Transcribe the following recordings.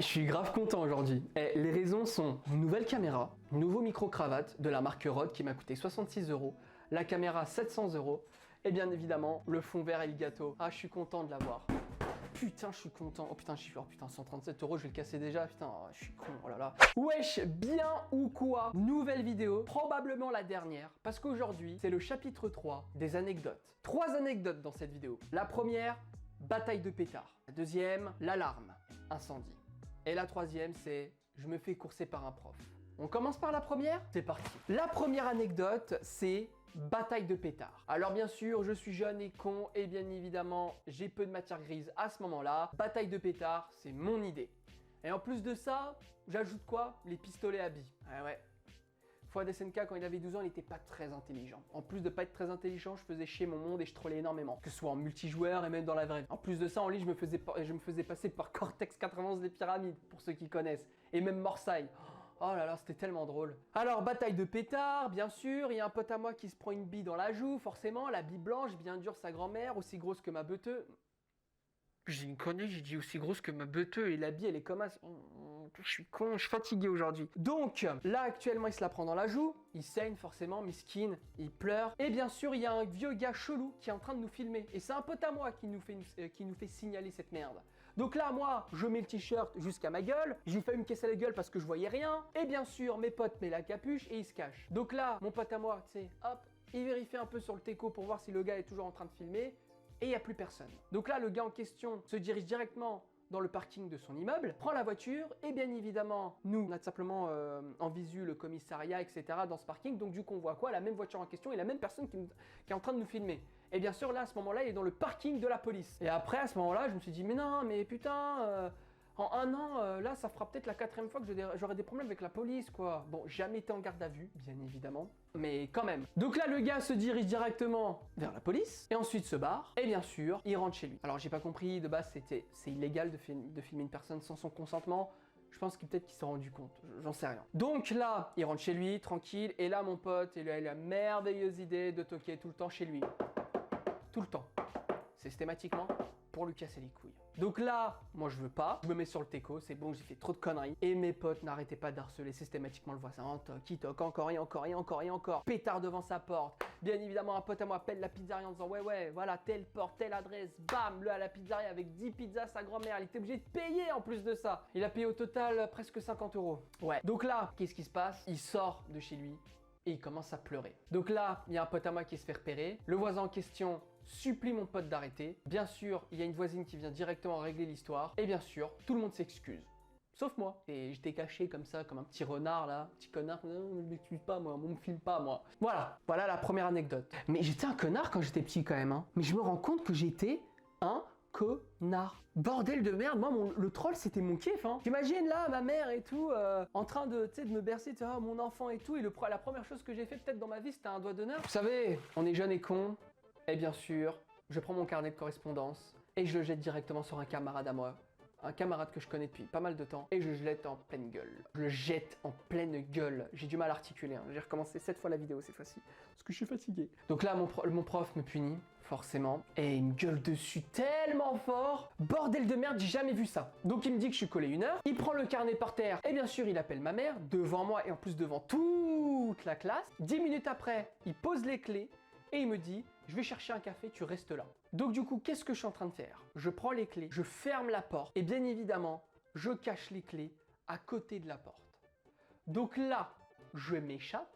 Je suis grave content aujourd'hui. Les raisons sont une nouvelle caméra, nouveau micro-cravate de la marque Rode qui m'a coûté 66 €, la caméra 700 € et bien évidemment le fond vert Elgato. Ah, je suis content de l'avoir. Putain, je suis content. Oh putain, oh putain, 137 €, je vais le casser déjà. Putain, oh, je suis con, oh là là. Wesh, bien ou quoi? Nouvelle vidéo, probablement la dernière, parce qu'aujourd'hui, c'est le chapitre 3 des anecdotes. 3 anecdotes dans cette vidéo. La première, bataille de pétard. La deuxième, l'alarme, incendie. Et la troisième, c'est je me fais courser par un prof. On commence par la première? C'est parti. La première anecdote, c'est bataille de pétard. Alors bien sûr, je suis jeune et con et bien évidemment, j'ai peu de matière grise à ce moment-là. Bataille de pétard, c'est mon idée. Et en plus de ça, j'ajoute quoi? Les pistolets à billes. Ah ouais. Fouad SNK, quand il avait 12 ans, il n'était pas très intelligent. En plus de pas être très intelligent, je faisais chier mon monde et je trollais énormément. Que ce soit en multijoueur et même dans la vraie vie. En plus de ça, en ligne, je me faisais passer par Cortex 91 des pyramides, pour ceux qui connaissent. Et même Morsaille. Oh là là, c'était tellement drôle. Alors, bataille de pétard, bien sûr. Il y a un pote à moi qui se prend une bille dans la joue, forcément. La bille blanche, bien dure, sa grand-mère, aussi grosse que ma beuteuse. J'ai une connerie, j'ai dit aussi grosse que ma beuteuse et la bille, elle est comme ça. Je suis con, je suis fatigué aujourd'hui. Donc, là, actuellement, il se la prend dans la joue. Il saigne, forcément, miskin. Il pleure. Et bien sûr, il y a un vieux gars chelou qui est en train de nous filmer. Et c'est un pote à moi qui nous fait signaler cette merde. Donc là, moi, je mets le t-shirt jusqu'à ma gueule. J'ai failli me casser la gueule parce que je voyais rien. Et bien sûr, mes potes mettent la capuche et ils se cachent. Donc là, mon pote à moi, tu sais, hop, il vérifie un peu sur le teco pour voir si le gars est toujours en train de filmer. Et il n'y a plus personne. Donc là, le gars en question se dirige directement dans le parking de son immeuble, prend la voiture et bien évidemment, nous, on a tout simplement en visu le commissariat, etc. dans ce parking. Donc du coup, on voit quoi? La même voiture en question et la même personne qui est en train de nous filmer. Et bien sûr, là, à ce moment-là, il est dans le parking de la police. Et après, à ce moment-là, je me suis dit, mais non, mais putain, en un an, là, ça fera peut-être la 4e fois que j'aurai des problèmes avec la police, quoi. Bon, jamais été en garde à vue, bien évidemment, mais quand même. Donc là, le gars se dirige directement vers la police, et ensuite se barre, et bien sûr, il rentre chez lui. Alors, j'ai pas compris, de base, c'est illégal de filmer une personne sans son consentement. Je pense qu'il peut-être qu'il s'est rendu compte, j'en sais rien. Donc là, il rentre chez lui, tranquille, et là, mon pote, il a la merveilleuse idée de toquer tout le temps chez lui. Tout le temps. Systématiquement. Pour lui casser les couilles. Donc là, moi je veux pas, je me mets sur le teco, c'est bon, j'ai fait trop de conneries. Et mes potes n'arrêtaient pas d'harceler systématiquement le voisin. En toc, il toque, encore et encore et encore et encore. Pétard devant sa porte. Bien évidemment, un pote à moi appelle la pizzeria en disant ouais, voilà, telle porte, telle adresse. Bam, le à la pizzeria avec 10 pizzas, sa grand-mère, il était obligé de payer en plus de ça. Il a payé au total presque 50 €. Ouais. Donc là, qu'est-ce qui se passe? Il sort de chez lui et il commence à pleurer. Donc là, il y a un pote à moi qui se fait repérer. Le voisin en question supplie mon pote d'arrêter. Bien sûr, il y a une voisine qui vient directement régler l'histoire. Et bien sûr, tout le monde s'excuse. Sauf moi. Et j'étais caché comme ça, comme un petit renard là. Petit connard. Non, ne m'excuse pas moi, on me filme pas moi. Voilà la première anecdote. Mais j'étais un connard quand j'étais petit quand même. Hein. Mais je me rends compte que j'étais un connard. Bordel de merde, moi le troll c'était mon kiff hein. J'imagine là ma mère et tout en train de me bercer, tu vois, mon enfant et tout, et la première chose que j'ai fait peut-être dans ma vie c'était un doigt d'honneur. Vous savez, on est jeune et con, et bien sûr, je prends mon carnet de correspondance et je le jette directement sur un camarade à moi. Un camarade que je connais depuis pas mal de temps, et je le jette en pleine gueule. Je le jette en pleine gueule. J'ai du mal à articuler, hein. J'ai recommencé 7 fois la vidéo cette fois-ci, parce que je suis fatigué. Donc là, mon prof me punit, forcément, et il me gueule dessus tellement fort. Bordel de merde, j'ai jamais vu ça. Donc il me dit que je suis collé 1 heure, il prend le carnet par terre, et bien sûr, il appelle ma mère, devant moi, et en plus devant toute la classe. 10 minutes après, il pose les clés, et il me dit, je vais chercher un café, tu restes là. Donc du coup, qu'est-ce que je suis en train de faire? Je prends les clés, je ferme la porte, et bien évidemment, je cache les clés à côté de la porte. Donc là, je m'échappe,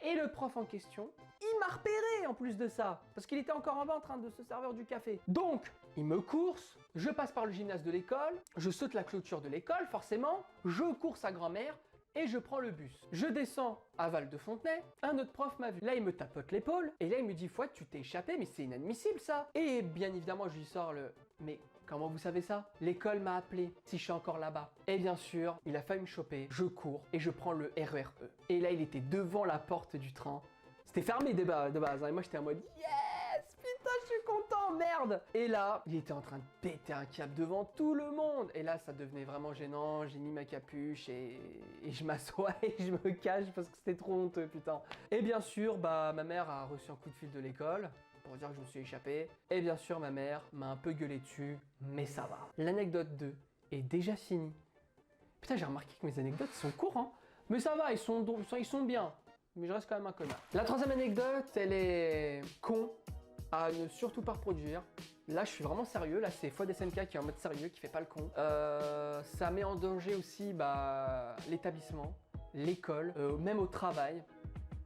et le prof en question, il m'a repéré en plus de ça, parce qu'il était encore en bas en train de se servir du café. Donc, il me course, je passe par le gymnase de l'école, je saute la clôture de l'école, forcément, je cours sa grand-mère, et je prends le bus. Je descends à Val-de-Fontenay, un autre prof m'a vu. Là, il me tapote l'épaule, et là, il me dit « Fouad, tu t'es échappé, mais c'est inadmissible, ça !» Et bien évidemment, je lui sors le « Mais comment vous savez ça? L'école m'a appelé, si je suis encore là-bas. » Et bien sûr, il a failli me choper, je cours, et je prends le RER E. Et là, il était devant la porte du train. C'était fermé de base, hein, et moi, j'étais en mode « Yes! Putain, je suis content, merde !» Et là, il était en train de péter un câble devant tout le monde. Et là, ça devenait vraiment gênant. J'ai mis ma capuche et je m'assois et je me cache parce que c'était trop honteux, putain. Et bien sûr, ma mère a reçu un coup de fil de l'école pour dire que je me suis échappé. Et bien sûr, ma mère m'a un peu gueulé dessus, mais ça va. L'anecdote 2 est déjà finie. Putain, j'ai remarqué que mes anecdotes sont courtes, hein. Mais ça va, ils sont bien. Mais je reste quand même un connard. La troisième anecdote, elle est con à ne surtout pas reproduire. Là, je suis vraiment sérieux. Là, c'est Fouad SNK qui est en mode sérieux, qui fait pas le con. Ça met en danger aussi l'établissement, l'école, même au travail.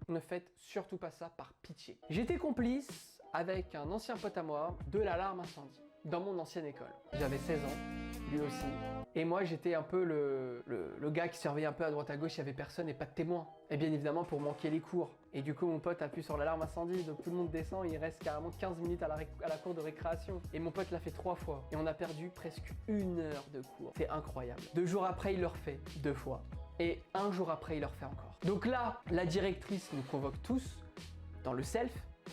Ne faites surtout pas ça par pitié. J'étais complice avec un ancien pote à moi de l'alarme incendie dans mon ancienne école. J'avais 16 ans, lui aussi. Et moi, j'étais un peu le gars qui surveillait un peu à droite à gauche, il n'y avait personne et pas de témoins. Et bien évidemment, pour manquer les cours. Et du coup, mon pote appuie sur l'alarme incendie, donc tout le monde descend, il reste carrément 15 minutes à la cour de récréation. Et mon pote l'a fait 3 fois. Et on a perdu presque 1 heure de cours. C'est incroyable. 2 jours après, il le refait 2 fois. Et 1 jour après, il le refait encore. Donc là, la directrice nous convoque tous dans le self,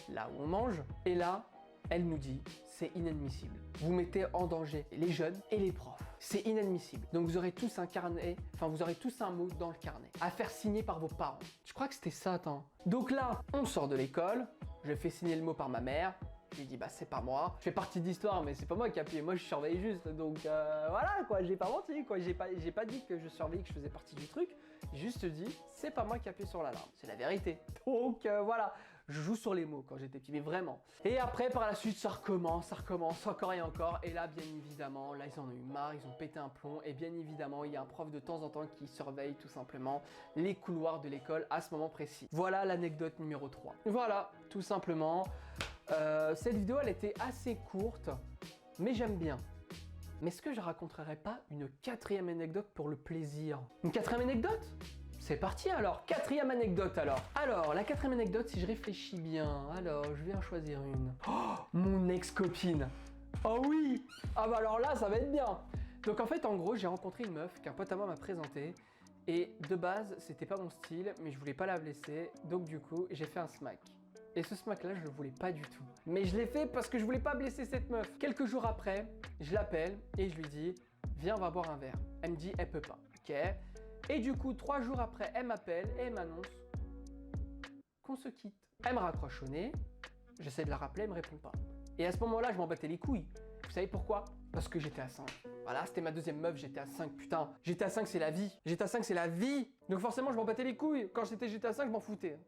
là où on mange. Et là, elle nous dit, c'est inadmissible. Vous mettez en danger les jeunes et les profs. C'est inadmissible. Donc vous aurez tous un carnet, enfin vous aurez tous un mot dans le carnet, à faire signer par vos parents. Je crois que c'était ça, attends. Donc là, on sort de l'école, je fais signer le mot par ma mère. Je lui dis bah c'est pas moi, je fais partie de l'histoire mais c'est pas moi qui ai appuyé, moi je surveille juste, donc voilà quoi, j'ai pas menti quoi, j'ai pas dit que je surveillais, que je faisais partie du truc, j'ai juste dit c'est pas moi qui ai appuyé sur l'alarme, c'est la vérité. Donc voilà, je joue sur les mots quand j'étais petit, mais vraiment. Et après par la suite ça recommence encore et encore, et là bien évidemment, là ils en ont eu marre, ils ont pété un plomb, et bien évidemment il y a un prof de temps en temps qui surveille tout simplement les couloirs de l'école à ce moment précis. Voilà l'anecdote numéro 3. Voilà, tout simplement. Cette vidéo elle était assez courte, mais j'aime bien. Mais est-ce que je raconterai pas une 4e anecdote pour le plaisir? Une 4e anecdote? C'est parti alors, 4e anecdote alors. Alors, la 4e anecdote, si je réfléchis bien, alors je vais en choisir une. Oh, mon ex-copine. Oh oui. Ah bah alors là, ça va être bien. Donc en fait, en gros, j'ai rencontré une meuf qu'un pote à moi m'a présentée. Et de base, c'était pas mon style, mais je voulais pas la blesser. Donc du coup, j'ai fait un smack. Et ce smack là, je le voulais pas du tout. Mais je l'ai fait parce que je voulais pas blesser cette meuf. Quelques jours après, je l'appelle et je lui dis viens, on va boire un verre. Elle me dit elle peut pas. Ok. Et du coup, 3 jours après, elle m'appelle et elle m'annonce qu'on se quitte. Elle me raccroche au nez, j'essaie de la rappeler, elle me répond pas. Et à ce moment-là, je m'en battais les couilles. Vous savez pourquoi? Parce que j'étais à 5. Voilà, c'était ma 2e meuf, j'étais à 5, putain. GTA 5, c'est la vie. GTA 5, c'est la vie. Donc forcément, je m'en battais les couilles. Quand j'étais GTA 5, je m'en foutais.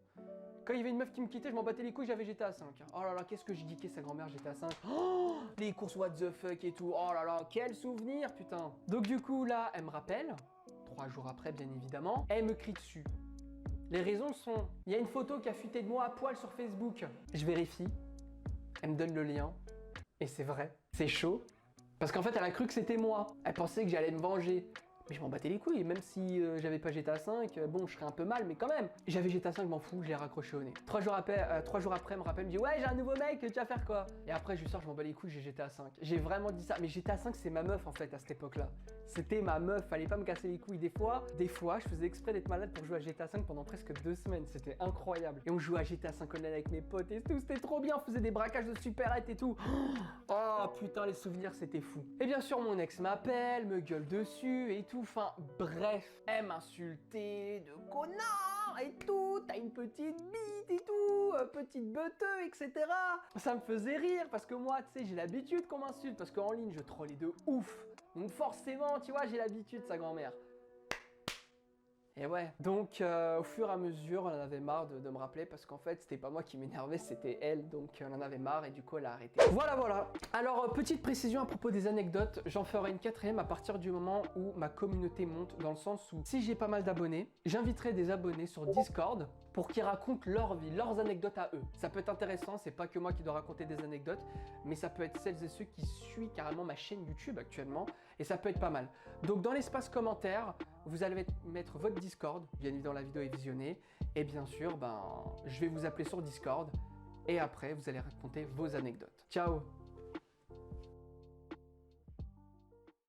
Quand il y avait une meuf qui me quittait, je m'en battais les couilles, j'avais GTA 5. Oh là là, qu'est-ce que j'ai geeké sa grand-mère GTA 5. Oh, les courses what the fuck et tout. Oh là là, quel souvenir, putain. Donc du coup, là, elle me rappelle. 3 jours après, bien évidemment. Elle me crie dessus. Les raisons sont, il y a une photo qui a fuité de moi à poil sur Facebook. Je vérifie. Elle me donne le lien. Et c'est vrai. C'est chaud. Parce qu'en fait, elle a cru que c'était moi. Elle pensait que j'allais me venger. Mais je m'en battais les couilles, même si j'avais pas GTA 5, bon, je serais un peu mal, mais quand même. J'avais GTA 5, je m'en fous, je l'ai raccroché au nez. 3 jours après, elle me rappelle, me dit ouais, j'ai un nouveau mec, tu vas faire quoi? Et après, je lui sors, je m'en bats les couilles, j'ai GTA 5. J'ai vraiment dit ça, mais GTA 5, c'est ma meuf en fait à cette époque-là. C'était ma meuf, fallait pas me casser les couilles. Des fois, je faisais exprès d'être malade pour jouer à GTA 5 pendant presque 2 semaines, c'était incroyable. Et on jouait à GTA 5 online avec mes potes et tout, c'était trop bien, on faisait des braquages de supérette et tout. Oh putain, les souvenirs, c'était fou. Et bien sûr, mon ex m'appelle, me gueule dessus et tout, enfin bref, elle m'insultait de connard et tout, t'as une petite bite et tout, petite beuteux, etc. Ça me faisait rire parce que moi, tu sais, j'ai l'habitude qu'on m'insulte parce qu'en ligne, je trollais de ouf. Donc forcément, tu vois, j'ai l'habitude, sa grand-mère. Et ouais, donc au fur et à mesure, elle en avait marre de me rappeler parce qu'en fait, c'était pas moi qui m'énervais, c'était elle, donc elle en avait marre et du coup, elle a arrêté. Voilà. Alors, petite précision à propos des anecdotes, j'en ferai une 4e à partir du moment où ma communauté monte, dans le sens où si j'ai pas mal d'abonnés, j'inviterai des abonnés sur Discord pour qu'ils racontent leur vie, leurs anecdotes à eux. Ça peut être intéressant, c'est pas que moi qui dois raconter des anecdotes, mais ça peut être celles et ceux qui suivent carrément ma chaîne YouTube actuellement, et ça peut être pas mal. Donc dans l'espace commentaire, vous allez mettre votre Discord, bien évidemment la vidéo est visionnée, et bien sûr, je vais vous appeler sur Discord, et après vous allez raconter vos anecdotes. Ciao!